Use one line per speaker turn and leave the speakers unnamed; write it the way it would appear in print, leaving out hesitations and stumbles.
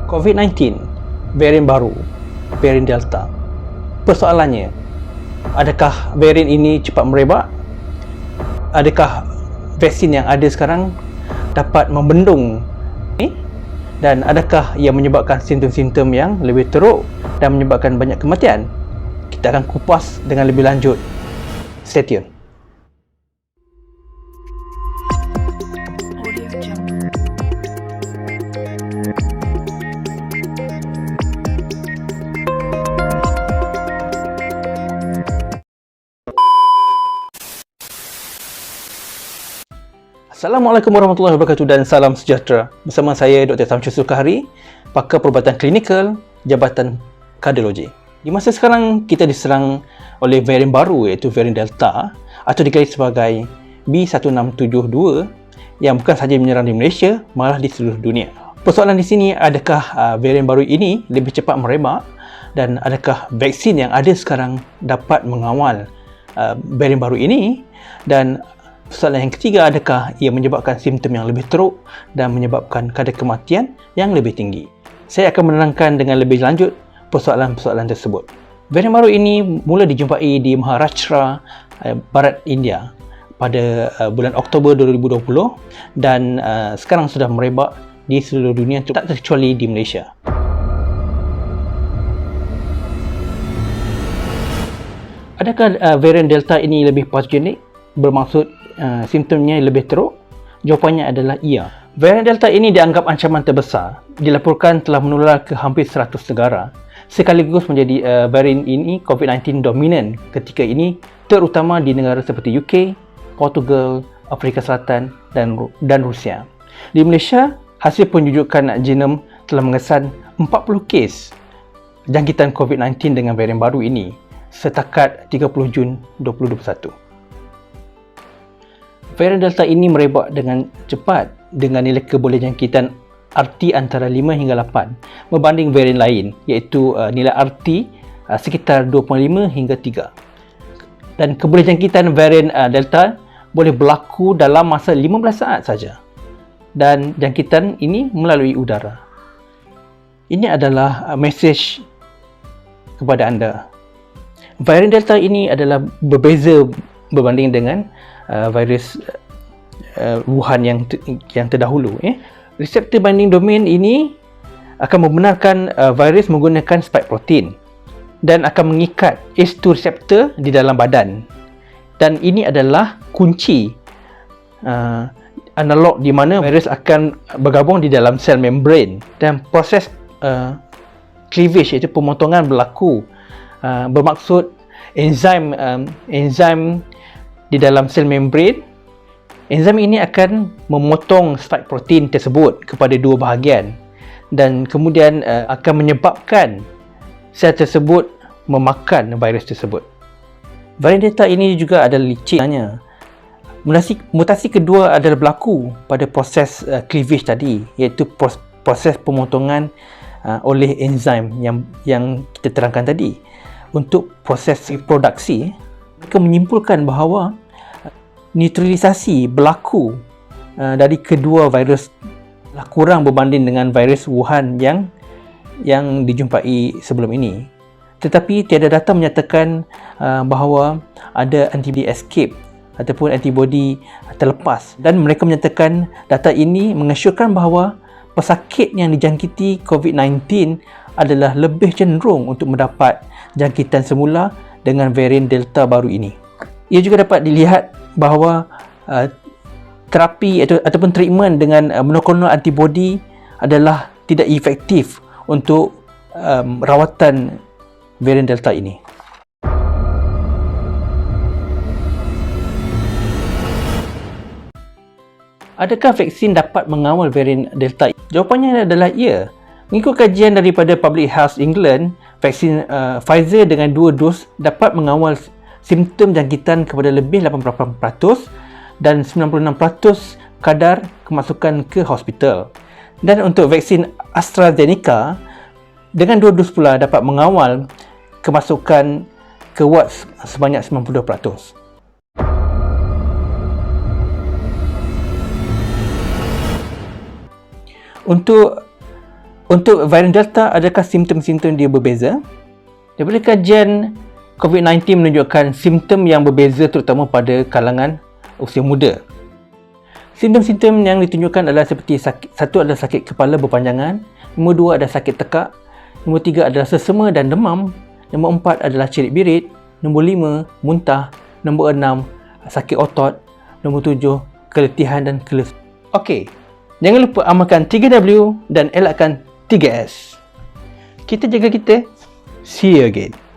COVID-19, varian baru, varian Delta. Persoalannya, adakah varian ini cepat merebak? Adakah vaksin yang ada sekarang dapat membendung ini? Dan adakah ia menyebabkan simptom-simptom yang lebih teruk dan menyebabkan banyak kematian? Kita akan kupas dengan lebih lanjut. Stay tune. Assalamualaikum warahmatullahi wabarakatuh dan salam sejahtera. Bersama saya Dr. Samsul Sukahari, pakar perubatan klinikal, Jabatan Kardiologi. Di masa sekarang kita diserang oleh varian baru iaitu varian Delta atau dikenali sebagai B1672 yang bukan sahaja menyerang di Malaysia, malah di seluruh dunia. Persoalan di sini, adakah varian baru ini lebih cepat merebak dan adakah vaksin yang ada sekarang dapat mengawal varian baru ini? Dan persoalan yang ketiga, adakah ia menyebabkan simptom yang lebih teruk dan menyebabkan kadar kematian yang lebih tinggi? Saya akan menerangkan dengan lebih lanjut persoalan-persoalan tersebut. Varian baru ini mula dijumpai di Maharashtra, Barat India pada bulan Oktober 2020 dan sekarang sudah merebak di seluruh dunia, tak terkecuali di Malaysia. Adakah varian Delta ini lebih patogenik? Bermaksud simptomnya lebih teruk? Jawapannya adalah iya. Varian Delta ini dianggap ancaman terbesar. Dilaporkan telah menular ke hampir 100 negara. Sekaligus menjadi varian ini COVID-19 dominan ketika ini, terutama di negara seperti UK, Portugal, Afrika Selatan dan Rusia. Di Malaysia, hasil penjujukan genom telah mengesan 40 kes jangkitan COVID-19 dengan varian baru ini setakat 30 Jun 2021. Varian Delta ini merebak dengan cepat dengan nilai keboleh jangkitan RT antara 5 hingga 8 berbanding varian lain iaitu nilai RT sekitar 2.5 hingga 3. Dan keboleh jangkitan varian Delta boleh berlaku dalam masa 15 saat saja. Dan jangkitan ini melalui udara. Ini adalah mesej kepada anda. Varian Delta ini adalah berbeza berbanding dengan virus Wuhan yang terdahulu. Reseptor binding domain ini akan membenarkan virus menggunakan spike protein dan akan mengikat ACE2 reseptor di dalam badan. Dan ini adalah kunci analog di mana virus akan bergabung di dalam sel membran dan proses cleavage iaitu pemotongan berlaku. Bermaksud enzim di dalam sel membran. Enzim ini akan memotong spike protein tersebut kepada dua bahagian dan kemudian akan menyebabkan sel tersebut memakan virus tersebut. Varian Delta ini juga adalah licik. Mutasi kedua adalah berlaku pada proses cleavage tadi, iaitu proses pemotongan oleh enzim yang kita terangkan tadi. Untuk proses reproduksi, mereka menyimpulkan bahawa neutralisasi berlaku dari kedua virus kurang berbanding dengan virus Wuhan yang dijumpai sebelum ini. Tetapi tiada data menyatakan bahawa ada antibody escape ataupun antibody terlepas, dan mereka menyatakan data ini mengesyorkan bahawa pesakit yang dijangkiti COVID-19 adalah lebih cenderung untuk mendapat jangkitan semula dengan varian Delta baru ini. Ia juga dapat dilihat bahawa terapi ataupun treatment dengan monoklonal antibody adalah tidak efektif untuk rawatan varian Delta ini. Adakah vaksin dapat mengawal varian Delta? Jawapannya adalah ya. Mengikut kajian daripada Public Health England, vaksin Pfizer dengan 2 dos dapat mengawal simptom jangkitan kepada lebih 88% dan 96% kadar kemasukan ke hospital. Dan untuk vaksin AstraZeneca dengan 2 dos pula dapat mengawal kemasukan ke ward sebanyak 92%. Untuk Untuk varian Delta, adakah simptom-simptom dia berbeza? Daripada kajian COVID-19 menunjukkan simptom yang berbeza terutama pada kalangan usia muda. Simptom-simptom yang ditunjukkan adalah seperti satu adalah sakit kepala berpanjangan, nombor 2 adalah sakit tekak, nombor 3 adalah sesama dan demam, nombor 4 adalah cerit-birit, nombor 5 muntah, nombor 6 sakit otot, nombor 7 keletihan dan kelelahan. Okey, jangan lupa amalkan 3W dan elakkan 3S. Kita jaga kita. See you again.